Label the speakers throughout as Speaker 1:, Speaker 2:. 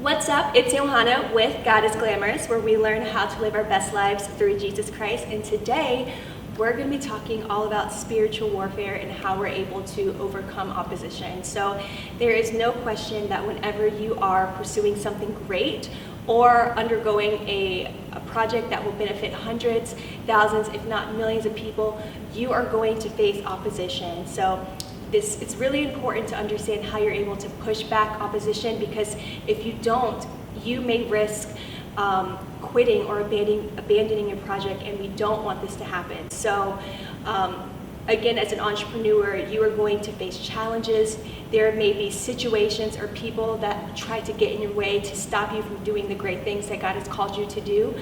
Speaker 1: What's up? It's Johanna with God is Glamorous, where we learn how to live our best lives through Jesus Christ. And today, we're going to be talking all about spiritual warfare and how we're able to overcome opposition. So there is no question that whenever you are pursuing something great or undergoing a project that will benefit hundreds, thousands, if not millions of people, you are going to face opposition. So it's really important to understand how you're able to push back opposition, because if you don't, you may risk quitting or abandoning your project, and we don't want this to happen. So again, as an entrepreneur, you are going to face challenges. There may be situations or people that try to get in your way to stop you from doing the great things that God has called you to do.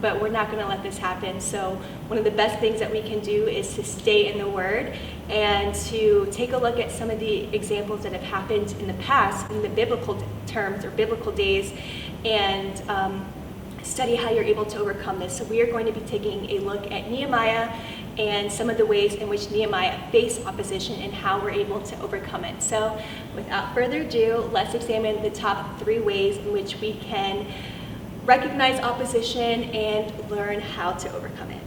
Speaker 1: But we're not going to let this happen. So one of the best things that we can do is to stay in the Word and to take a look at some of the examples that have happened in the past, in the biblical terms or biblical days, and study how you're able to overcome this. So we are going to be taking a look at Nehemiah and some of the ways in which Nehemiah faced opposition and how we're able to overcome it. So without further ado, let's examine the top 3 ways in which we can recognize opposition and learn how to overcome it.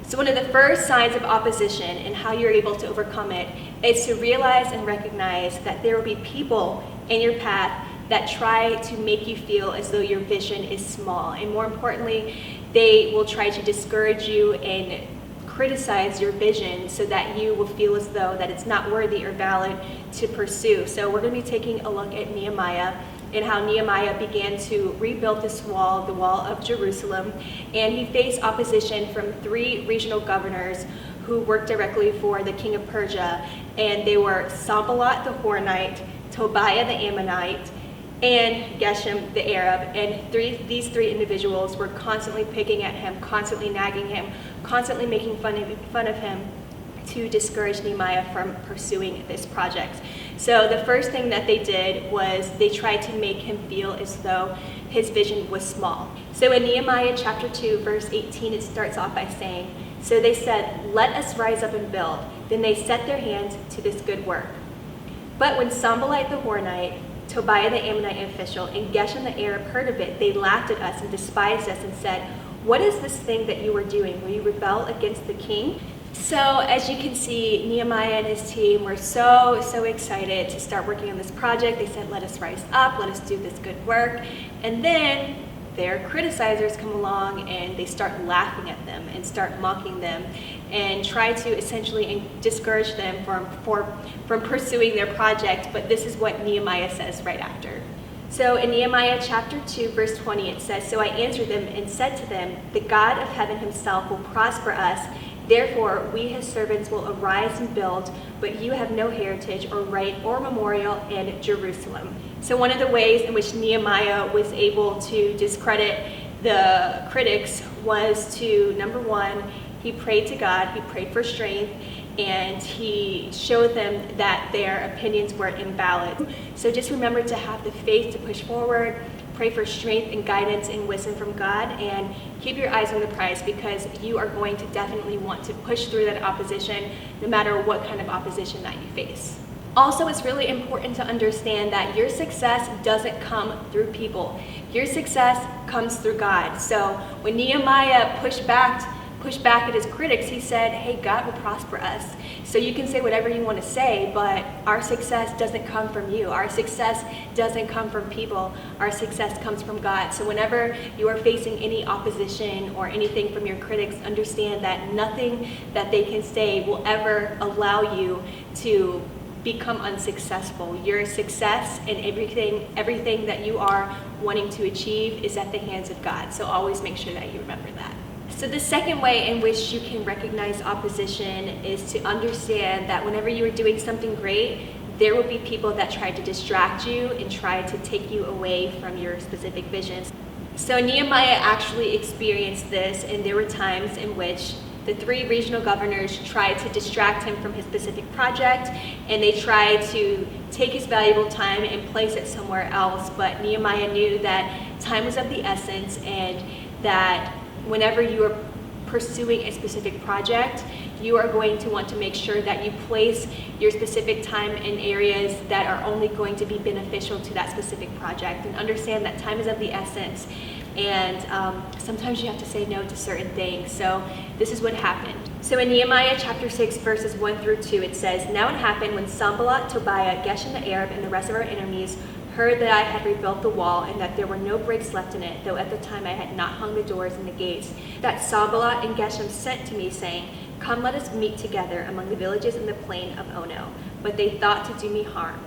Speaker 1: So one of the first signs of opposition and how you're able to overcome it is to realize and recognize that there will be people in your path that try to make you feel as though your vision is small. And more importantly, they will try to discourage you and criticize your vision so that you will feel as though that it's not worthy or valid to pursue. So we're going to be taking a look at Nehemiah and how Nehemiah began to rebuild this wall, the wall of Jerusalem, and he faced opposition from 3 regional governors who worked directly for the king of Persia, and they were Sanballat the Horonite, Tobiah the Ammonite, and Geshem the Arab. And these 3 individuals were constantly picking at him, constantly nagging him, constantly making fun of him to discourage Nehemiah from pursuing this project. So the first thing that they did was they tried to make him feel as though his vision was small. So in Nehemiah chapter 2, verse 18, it starts off by saying, "So they said, 'Let us rise up and build.' Then they set their hands to this good work. But when Sanballat the Horonite, Tobiah the Ammonite official, and Geshem the Arab heard of it, they laughed at us and despised us and said, 'What is this thing that you are doing? Will you rebel against the king?'" So as you can see, Nehemiah and his team were so excited to start working on this project. They said, "Let us rise up, let us do this good work." And then their criticizers come along and they start laughing at them and start mocking them and try to essentially discourage them from pursuing their project. But this is what Nehemiah says right after. So in Nehemiah chapter 2, verse 20, it says, "So I answered them and said to them, 'The God of heaven himself will prosper us. Therefore, we his servants will arise and build, but you have no heritage or right or memorial in Jerusalem.'" So one of the ways in which Nehemiah was able to discredit the critics was to, number one, he prayed to God, he prayed for strength, and he showed them that their opinions were invalid. So just remember to have the faith to push forward, pray for strength and guidance and wisdom from God, and keep your eyes on the prize, because you are going to definitely want to push through that opposition no matter what kind of opposition that you face. Also, it's really important to understand that your success doesn't come through people. Your success comes through God. So when Nehemiah pushed back at his critics, he said, "Hey, God will prosper us." So you can say whatever you want to say, but our success doesn't come from you. Our success doesn't come from people. Our success comes from God. So whenever you are facing any opposition or anything from your critics, understand that nothing that they can say will ever allow you to become unsuccessful. Your success and everything that you are wanting to achieve is at the hands of God. So always make sure that you remember that. So the second way in which you can recognize opposition is to understand that whenever you are doing something great, there will be people that try to distract you and try to take you away from your specific visions. So Nehemiah actually experienced this, and there were times in which the 3 regional governors tried to distract him from his specific project, and they tried to take his valuable time and place it somewhere else. But Nehemiah knew that time was of the essence, and that whenever you are pursuing a specific project, you are going to want to make sure that you place your specific time in areas that are only going to be beneficial to that specific project, and understand that time is of the essence, and sometimes you have to say no to certain things. So this is what happened. So in Nehemiah chapter 6, verses 1 through 2, it says, "Now it happened when Sanballat, Tobiah, Geshem the Arab, and the rest of our enemies heard that I had rebuilt the wall and that there were no breaks left in it, though at the time I had not hung the doors and the gates, that Sanballat and Geshem sent to me, saying, 'Come, let us meet together among the villages in the plain of Ono.' But they thought to do me harm."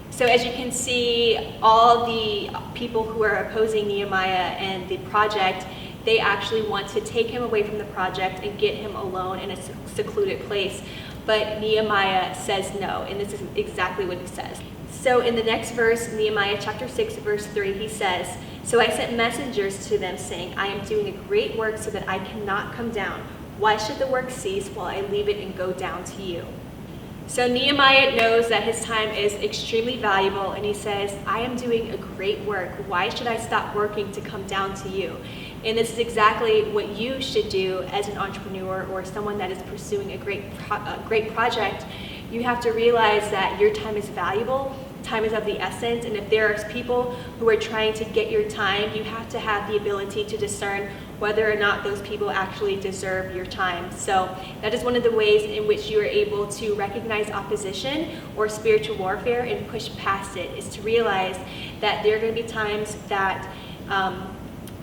Speaker 1: So as you can see, all the people who are opposing Nehemiah and the project, they actually want to take him away from the project and get him alone in a secluded place. But Nehemiah says no, and this is exactly what he says. So in the next verse, Nehemiah chapter 6, verse 3, he says, "So I sent messengers to them, saying, 'I am doing a great work so that I cannot come down. Why should the work cease while I leave it and go down to you?'" So Nehemiah knows that his time is extremely valuable, and he says, "I am doing a great work. Why should I stop working to come down to you?" And this is exactly what you should do as an entrepreneur or someone that is pursuing a great project. You have to realize that your time is valuable. Time is of the essence, and if there are people who are trying to get your time, you have to have the ability to discern whether or not those people actually deserve your time. So that is one of the ways in which you are able to recognize opposition or spiritual warfare and push past it, is to realize that there are going to be times that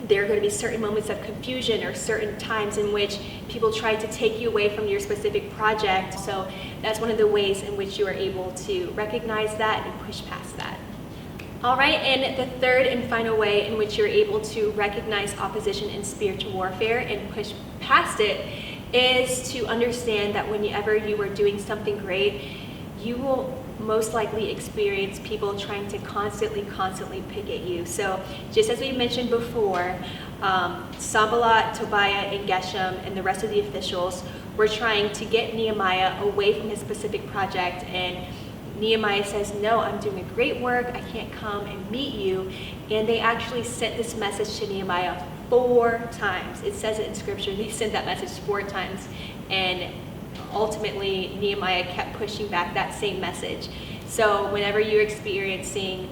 Speaker 1: there are going to be certain moments of confusion or certain times in which people try to take you away from your specific project. So that's one of the ways in which you are able to recognize that and push past that. All right, and the third and final way in which you're able to recognize opposition in spiritual warfare and push past it is to understand that whenever you are doing something great, you will most likely experience people trying to constantly pick at you. So just as we mentioned before, Sanballat, Tobiah, and Geshem, and the rest of the officials were trying to get Nehemiah away from his specific project, and Nehemiah says, "No, I'm doing a great work. I can't come and meet you." And they actually sent this message to Nehemiah 4 times. It says it in scripture. They sent that message 4 times, and ultimately Nehemiah kept pushing back that same message. So whenever you're experiencing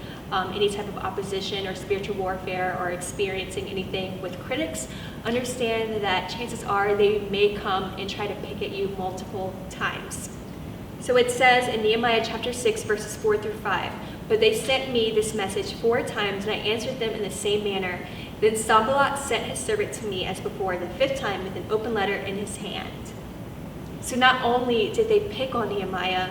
Speaker 1: any type of opposition or spiritual warfare, or experiencing anything with critics, understand that chances are they may come and try to pick at you multiple times. So it says in Nehemiah chapter 6, verses 4 through 5, "But they sent me this message 4 times, and I answered them in the same manner. Then Sanballat sent his servant to me as before, the 5th time, with an open letter in his hand." So not only did they pick on Nehemiah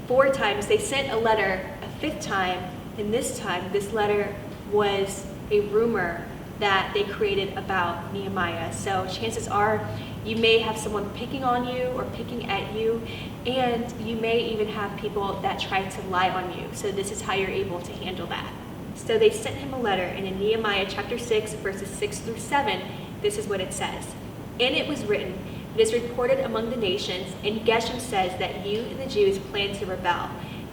Speaker 1: 4 times, they sent a letter a 5th time, and this time this letter was a rumor that they created about Nehemiah. So chances are you may have someone picking on you or picking at you, and you may even have people that try to lie on you. So this is how you're able to handle that. So they sent him a letter, and in Nehemiah chapter 6, verses 6 through 7, this is what it says. "And it was written, 'It is reported among the nations, and Geshem says that you and the Jews plan to rebel.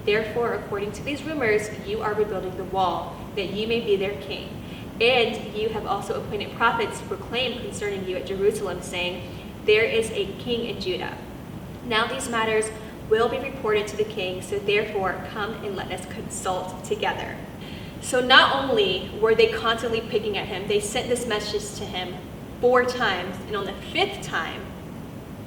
Speaker 1: Therefore, according to these rumors, you are rebuilding the wall, that you may be their king. And you have also appointed prophets to proclaim concerning you at Jerusalem, saying, there is a king in Judah. Now these matters will be reported to the king, so therefore come and let us consult together.'" So not only were they constantly picking at him, they sent this message to him 4 times, and on the 5th time,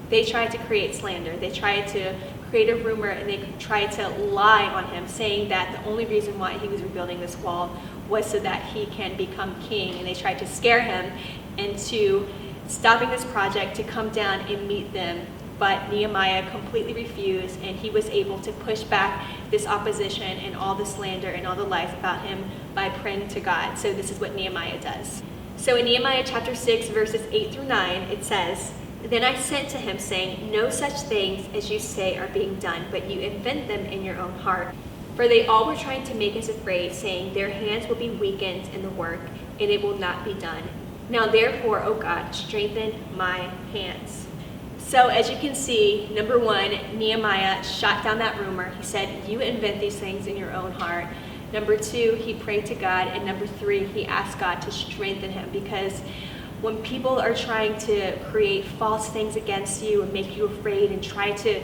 Speaker 1: they tried to create slander. They tried to create a rumor, and they tried to lie on him, saying that the only reason why he was rebuilding this wall was so that he can become king. And they tried to scare him into stopping this project to come down and meet them. But Nehemiah completely refused, and he was able to push back this opposition and all the slander and all the lies about him by praying to God. So this is what Nehemiah does. So in Nehemiah chapter 6, verses 8 through 9, it says, "Then I sent to him, saying, no such things as you say are being done, but you invent them in your own heart. For they all were trying to make us afraid, saying, their hands will be weakened in the work, and it will not be done. Now therefore, O God, strengthen my hands." So as you can see, number 1, Nehemiah shot down that rumor. He said, you invent these things in your own heart. Number 2, he prayed to God. And number 3, he asked God to strengthen him, because when people are trying to create false things against you and make you afraid and try to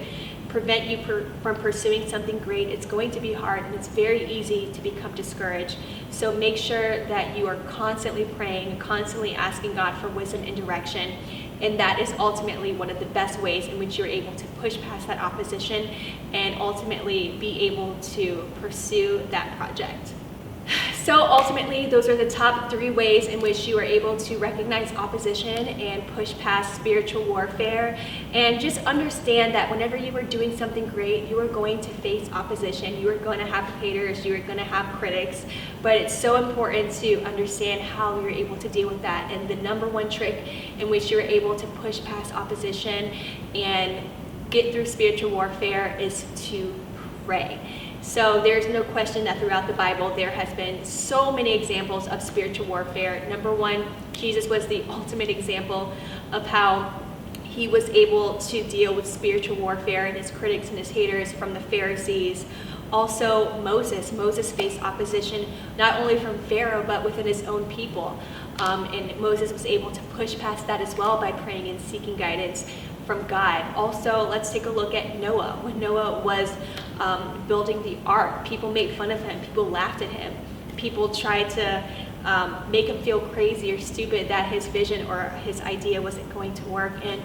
Speaker 1: prevent you from pursuing something great, it's going to be hard and it's very easy to become discouraged. So make sure that you are constantly praying, constantly asking God for wisdom and direction. And that is ultimately one of the best ways in which you're able to push past that opposition and ultimately be able to pursue that project. So ultimately, those are the top 3 ways in which you are able to recognize opposition and push past spiritual warfare. And just understand that whenever you are doing something great, you are going to face opposition. You are going to have haters, you are going to have critics. But it's so important to understand how you're able to deal with that. And the number 1 trick in which you're able to push past opposition and get through spiritual warfare is to pray. So there's no question that throughout the Bible there has been so many examples of spiritual warfare. Number 1, Jesus was the ultimate example of how he was able to deal with spiritual warfare and his critics and his haters from the Pharisees. Also Moses faced opposition not only from Pharaoh but within his own people. And Moses was able to push past that as well by praying and seeking guidance from God. Also, let's take a look at Noah. When Noah was building the ark, people made fun of him. People laughed at him. People tried to make him feel crazy or stupid that his vision or his idea wasn't going to work. And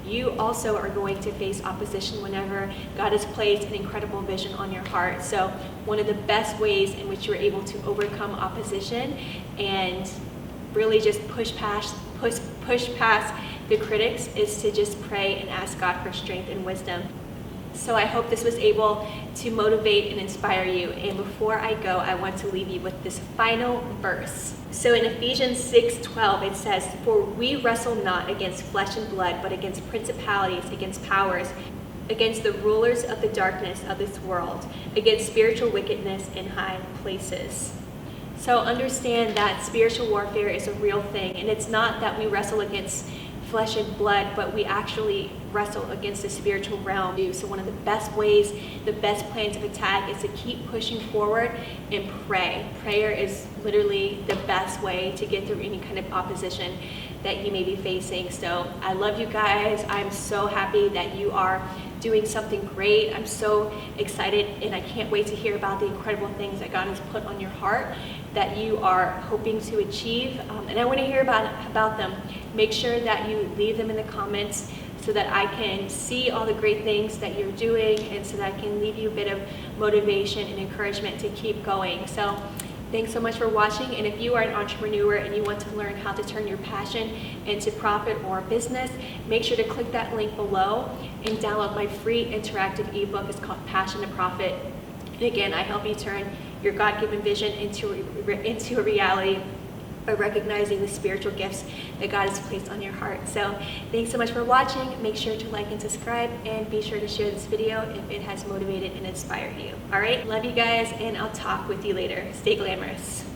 Speaker 1: you also are going to face opposition whenever God has placed an incredible vision on your heart. So one of the best ways in which you're able to overcome opposition and really just push past the critics is to just pray and ask God for strength and wisdom. So I hope this was able to motivate and inspire you. And before I go, I want to leave you with this final verse. So in Ephesians 6:12, it says, "For we wrestle not against flesh and blood, but against principalities, against powers, against the rulers of the darkness of this world, against spiritual wickedness in high places." So understand that spiritual warfare is a real thing, and it's not that we wrestle against flesh and blood, but we actually wrestle against the spiritual realm. So one of the best ways, the best plans of attack is to keep pushing forward and pray. Prayer is literally the best way to get through any kind of opposition that you may be facing. So I love you guys. I'm so happy that you are doing something great. I'm so excited and I can't wait to hear about the incredible things that God has put on your heart that you are hoping to achieve. And I want to hear about them. Make sure that you leave them in the comments so that I can see all the great things that you're doing and so that I can leave you a bit of motivation and encouragement to keep going. So thanks so much for watching. And if you are an entrepreneur and you want to learn how to turn your passion into profit or business, make sure to click that link below and download my free interactive ebook. It's called Passion to Profit. And again, I help you turn your God-given vision into a reality by recognizing the spiritual gifts that God has placed on your heart. So thanks so much for watching. Make sure to like and subscribe and be sure to share this video if it has motivated and inspired you. All right, love you guys and I'll talk with you later. Stay glamorous.